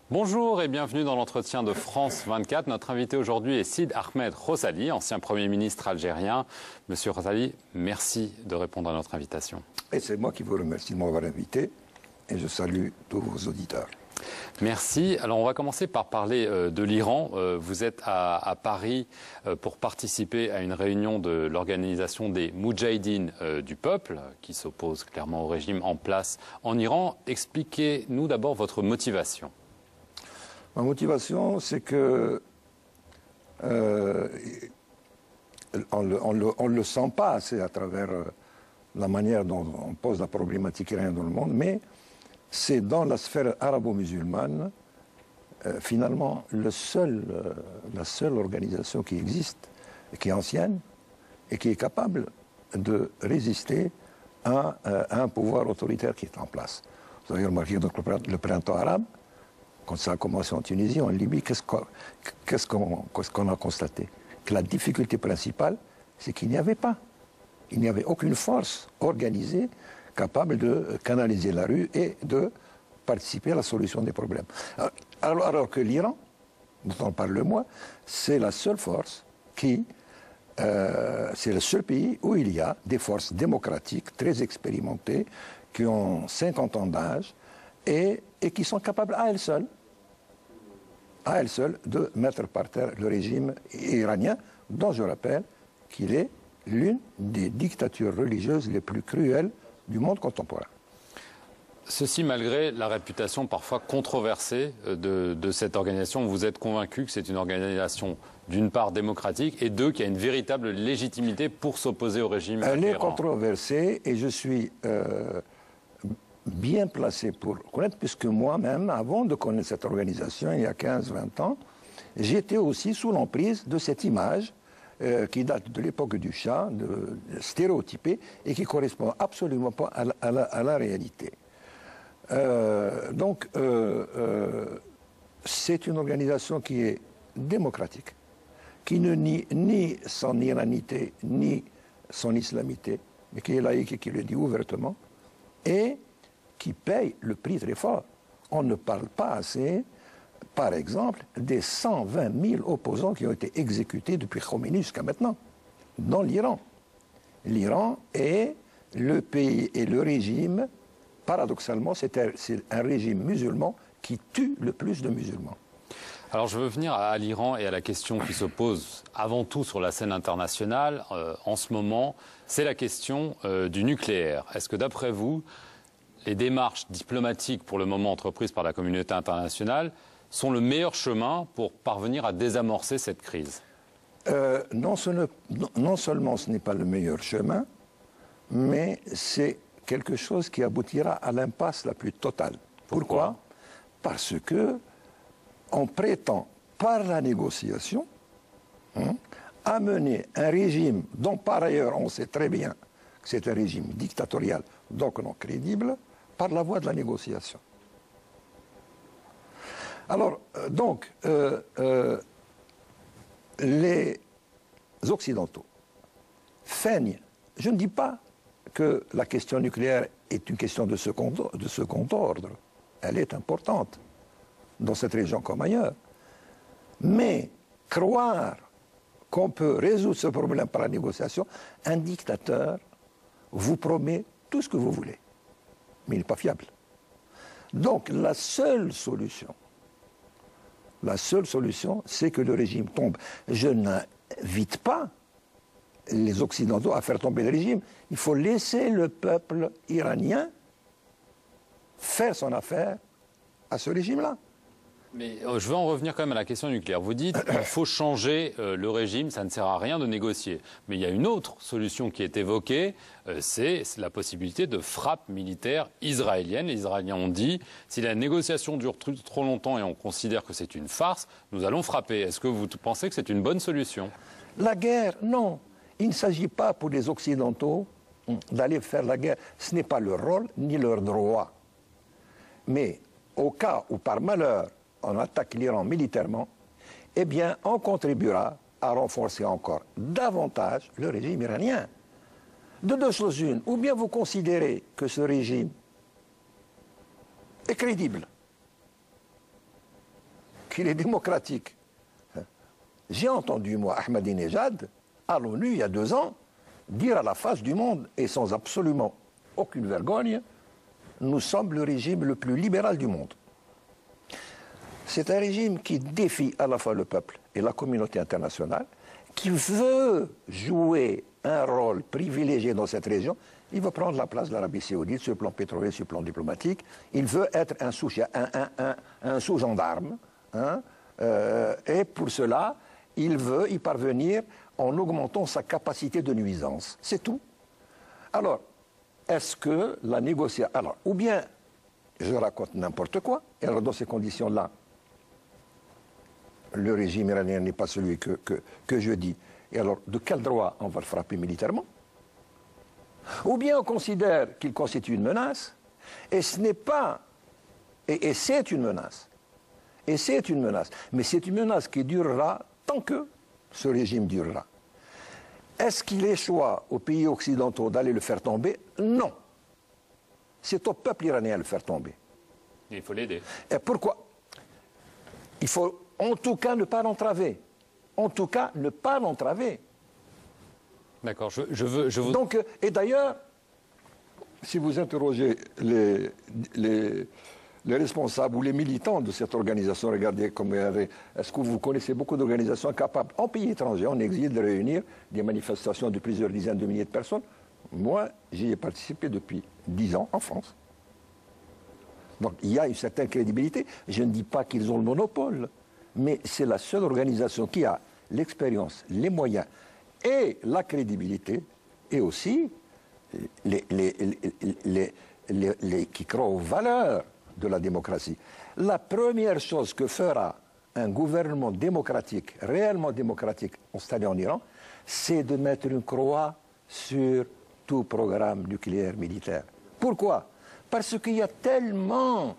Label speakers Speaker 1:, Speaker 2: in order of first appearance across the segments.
Speaker 1: Bonjour et bienvenue dans l'entretien de France 24. Notre invité aujourd'hui est Sid Ahmed Rossali, ancien Premier ministre algérien. Monsieur Rossali, merci de répondre à notre invitation.
Speaker 2: Et c'est moi qui vous remercie de m'avoir invité et je salue tous vos auditeurs.
Speaker 1: Merci. Alors on va commencer par parler de l'Iran. Vous êtes à Paris pour participer à une réunion de l'organisation des Moudjahidines du peuple, qui s'oppose clairement au régime en place en Iran. Expliquez-nous d'abord votre motivation.
Speaker 2: Ma motivation, c'est que on le sent pas assez à travers la manière dont on pose la problématique iranienne dans le monde, mais c'est dans la sphère arabo-musulmane, finalement, la seule organisation qui existe, qui est ancienne, et qui est capable de résister à un pouvoir autoritaire qui est en place. Vous avez remarqué donc le printemps arabe, quand ça a commencé en Tunisie, en Libye, qu'est-ce qu'on a constaté? Que la difficulté principale, c'est qu'il n'y avait pas. Il n'y avait aucune force organisée capable de canaliser la rue et de participer à la solution des problèmes. Alors que l'Iran, dont on parle moi, c'est la seule force c'est le seul pays où il y a des forces démocratiques très expérimentées, qui ont 50 ans d'âge et qui sont capables à elles seules de mettre par terre le régime iranien, dont je rappelle qu'il est l'une des dictatures religieuses les plus cruelles du monde contemporain.
Speaker 1: Ceci malgré la réputation parfois controversée de cette organisation. Vous êtes convaincu que c'est une organisation d'une part démocratique et deux qui a une véritable légitimité pour s'opposer au régime iranien.
Speaker 2: Elle est controversée et je suis bien placé pour connaître, puisque moi-même, avant de connaître cette organisation, il y a 15-20 ans, j'étais aussi sous l'emprise de cette image qui date de l'époque du Shah, stéréotypée, et qui ne correspond absolument pas à la réalité. C'est une organisation qui est démocratique, qui ne nie ni son iranité, ni son islamité, mais qui est laïque et qui le dit ouvertement, et qui paye le prix très fort. On ne parle pas assez, par exemple, des 120 000 opposants qui ont été exécutés depuis Khomeini jusqu'à maintenant, dans l'Iran. L'Iran est le pays et le régime, paradoxalement, c'est un régime musulman qui tue le plus de musulmans.
Speaker 1: Alors je veux venir à l'Iran et à la question qui se pose avant tout sur la scène internationale en ce moment, c'est la question du nucléaire. Est-ce que d'après vous, les démarches diplomatiques pour le moment entreprises par la communauté internationale sont le meilleur chemin pour parvenir à désamorcer cette crise?
Speaker 2: Non seulement ce n'est pas le meilleur chemin, mais c'est quelque chose qui aboutira à l'impasse la plus totale. Pourquoi? Parce que on prétend, par la négociation, amener un régime dont par ailleurs on sait très bien que c'est un régime dictatorial, donc non crédible, par la voie de la négociation. Alors, les Occidentaux feignent. Je ne dis pas que la question nucléaire est une question de second ordre. Elle est importante dans cette région comme ailleurs. Mais croire qu'on peut résoudre ce problème par la négociation, un dictateur vous promet tout ce que vous voulez, mais il n'est pas fiable. Donc la seule solution, c'est que le régime tombe. Je n'invite pas les Occidentaux à faire tomber le régime. Il faut laisser le peuple iranien faire son affaire à ce régime-là.
Speaker 1: Mais je veux en revenir quand même à la question nucléaire. Vous dites qu'il faut changer le régime, ça ne sert à rien de négocier. Mais il y a une autre solution qui est évoquée, c'est la possibilité de frappe militaire israélienne. Les Israéliens ont dit, si la négociation dure trop longtemps et on considère que c'est une farce, nous allons frapper. Est-ce que vous pensez que c'est une bonne solution?
Speaker 2: La guerre, non. Il ne s'agit pas pour les Occidentaux d'aller faire la guerre. Ce n'est pas leur rôle ni leur droit. Mais au cas où, par malheur, on attaque l'Iran militairement, eh bien, on contribuera à renforcer encore davantage le régime iranien. De deux choses une, ou bien vous considérez que ce régime est crédible, qu'il est démocratique. J'ai entendu, moi, Ahmadinejad, à l'ONU, il y a 2 ans, dire à la face du monde, et sans absolument aucune vergogne, nous sommes le régime le plus libéral du monde. C'est un régime qui défie à la fois le peuple et la communauté internationale, qui veut jouer un rôle privilégié dans cette région. Il veut prendre la place de l'Arabie saoudite sur le plan pétrolier, sur le plan diplomatique. Il veut être un sous-gendarme. Hein, et pour cela, il veut y parvenir en augmentant sa capacité de nuisance. C'est tout. Alors, est-ce que la négociation... Alors, ou bien je raconte n'importe quoi, et alors dans ces conditions-là, le régime iranien n'est pas celui que je dis. Et alors, de quel droit on va le frapper militairement? Ou bien on considère qu'il constitue une menace, et ce n'est pas... Et c'est une menace. Et c'est une menace. Mais c'est une menace qui durera tant que ce régime durera. Est-ce qu'il échoit aux pays occidentaux d'aller le faire tomber? Non. C'est au peuple iranien de le faire tomber.
Speaker 1: Il faut l'aider.
Speaker 2: Et pourquoi? Il faut en tout cas ne pas l'entraver. En tout cas, ne pas l'entraver.
Speaker 1: D'accord, je veux...
Speaker 2: Donc, et d'ailleurs, si vous interrogez les responsables ou les militants de cette organisation, regardez comme est-ce que vous connaissez beaucoup d'organisations capables, en pays étrangers, en exil, de réunir des manifestations de plusieurs dizaines de milliers de personnes? Moi, j'y ai participé depuis 10 ans en France. Donc, il y a une certaine crédibilité. Je ne dis pas qu'ils ont le monopole, mais c'est la seule organisation qui a l'expérience, les moyens et la crédibilité, et aussi qui croient aux valeurs de la démocratie. La première chose que fera un gouvernement démocratique, réellement démocratique, installé en Iran, c'est de mettre une croix sur tout programme nucléaire militaire. Pourquoi? Parce qu'il y a tellement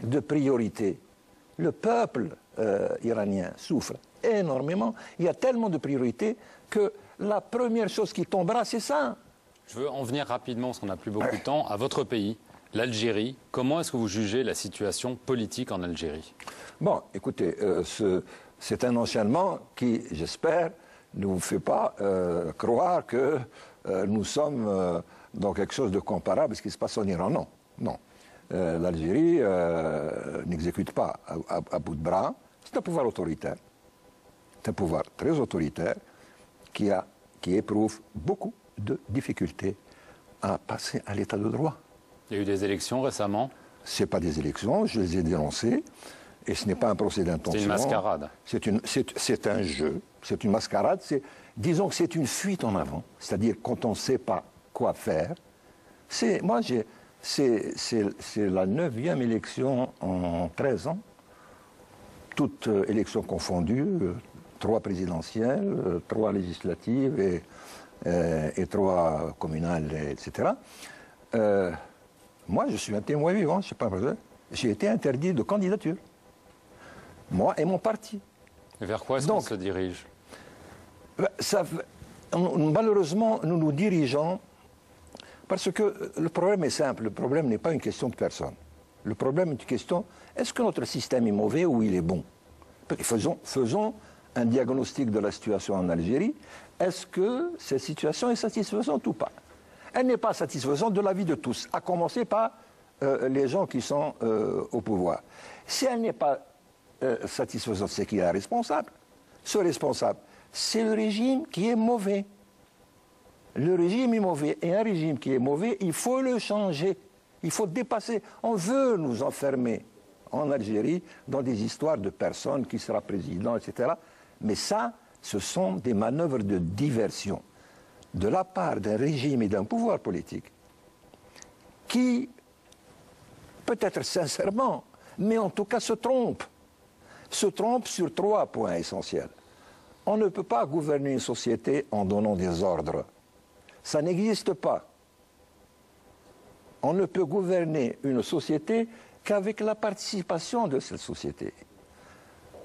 Speaker 2: de priorités. Le peuple iranien souffre énormément. Il y a tellement de priorités que la première chose qui tombera, c'est ça.
Speaker 1: Je veux en venir rapidement, parce qu'on n'a plus beaucoup de temps, à votre pays, l'Algérie. Comment est-ce que vous jugez la situation politique en Algérie?
Speaker 2: Bon, écoutez, c'est un enchaînement qui, j'espère, ne vous fait pas croire que nous sommes dans quelque chose de comparable à ce qui se passe en Iran. Non, non. L'Algérie n'exécute pas à bout de bras. C'est un pouvoir autoritaire. C'est un pouvoir très autoritaire qui éprouve beaucoup de difficultés à passer à l'état de droit.
Speaker 1: Il y a eu des élections récemment?
Speaker 2: Ce n'est pas des élections, je les ai dénoncées, et ce n'est pas un procès d'intention.
Speaker 1: C'est une mascarade.
Speaker 2: C'est un jeu, c'est une mascarade. Disons que c'est une fuite en avant, c'est-à-dire quand on ne sait pas quoi faire. C'est la 9e élection en 13 ans, toutes élections confondues, 3 présidentielles, 3 législatives et 3 communales, etc. Moi, je suis un témoin vivant, je ne sais pas, j'ai été interdit de candidature. Moi et mon parti.
Speaker 1: Et vers quoi est-ce qu'on se dirige?
Speaker 2: Malheureusement, nous nous dirigeons parce que le problème est simple. Le problème n'est pas une question de personne. Le problème est une question, est-ce que notre système est mauvais ou il est bon? Faisons un diagnostic de la situation en Algérie. Est-ce que cette situation est satisfaisante ou pas? Elle n'est pas satisfaisante de l'avis de tous, à commencer par les gens qui sont au pouvoir. Si elle n'est pas satisfaisante, c'est qu'il y a un responsable. Ce responsable, c'est le régime qui est mauvais. Le régime est mauvais. Et un régime qui est mauvais, il faut le changer. Il faut dépasser. On veut nous enfermer en Algérie dans des histoires de personnes qui sera président, etc. Mais ça, ce sont des manœuvres de diversion de la part d'un régime et d'un pouvoir politique qui, peut-être sincèrement, mais en tout cas se trompe sur 3 points essentiels. On ne peut pas gouverner une société en donnant des ordres. Ça n'existe pas. On ne peut gouverner une société qu'avec la participation de cette société.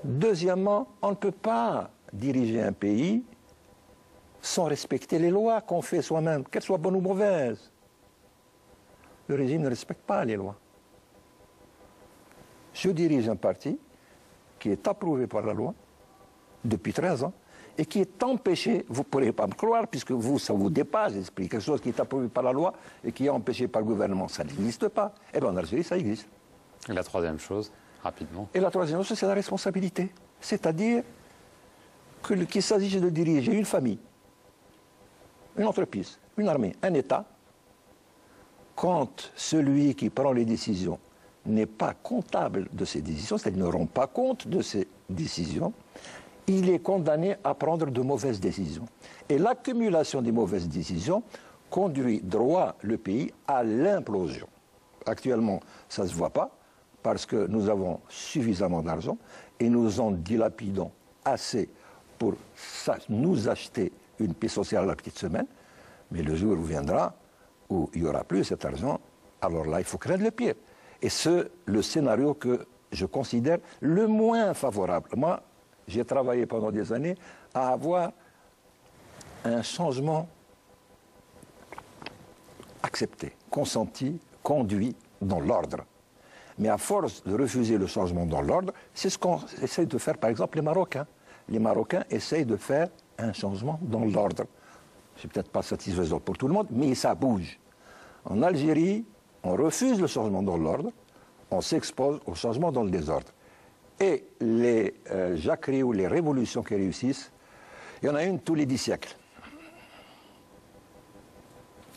Speaker 2: Deuxièmement, on ne peut pas diriger un pays sans respecter les lois qu'on fait soi-même, qu'elles soient bonnes ou mauvaises. Le régime ne respecte pas les lois. Je dirige un parti qui est approuvé par la loi depuis 13 ans et qui est empêché, vous ne pourrez pas me croire, puisque vous, ça vous dépasse l'esprit, quelque chose qui est approuvé par la loi et qui est empêché par le gouvernement, ça n'existe pas. Eh bien en Algérie, ça existe.
Speaker 1: Et la troisième chose, rapidement.
Speaker 2: Et la troisième chose, c'est la responsabilité. C'est-à-dire qu'il s'agisse de diriger une famille, une entreprise, une armée, un État, quand celui qui prend les décisions n'est pas comptable de ses décisions, c'est-à-dire ne rend pas compte de ses décisions, il est condamné à prendre de mauvaises décisions. Et l'accumulation des mauvaises décisions conduit droit le pays à l'implosion. Actuellement, ça ne se voit pas, parce que nous avons suffisamment d'argent et nous en dilapidons assez pour nous acheter une paix sociale la petite semaine. Mais le jour viendra où il n'y aura plus cet argent, alors là, il faut craindre le pire. Et c'est le scénario que je considère le moins favorable. Moi, j'ai travaillé pendant des années à avoir un changement accepté, consenti, conduit dans l'ordre. Mais à force de refuser le changement dans l'ordre, c'est ce qu'on essaie de faire, par exemple, les Marocains. Les Marocains essayent de faire un changement dans l'ordre. C'est peut-être pas satisfaisant pour tout le monde, mais ça bouge. En Algérie, on refuse le changement dans l'ordre, on s'expose au changement dans le désordre. Et les jacqueries ou les révolutions qui réussissent, il y en a une tous les 10 siècles.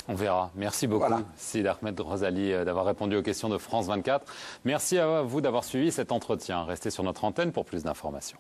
Speaker 1: On verra. Merci beaucoup, voilà. Sid Ahmed Rosali, d'avoir répondu aux questions de France 24. Merci à vous d'avoir suivi cet entretien. Restez sur notre antenne pour plus d'informations.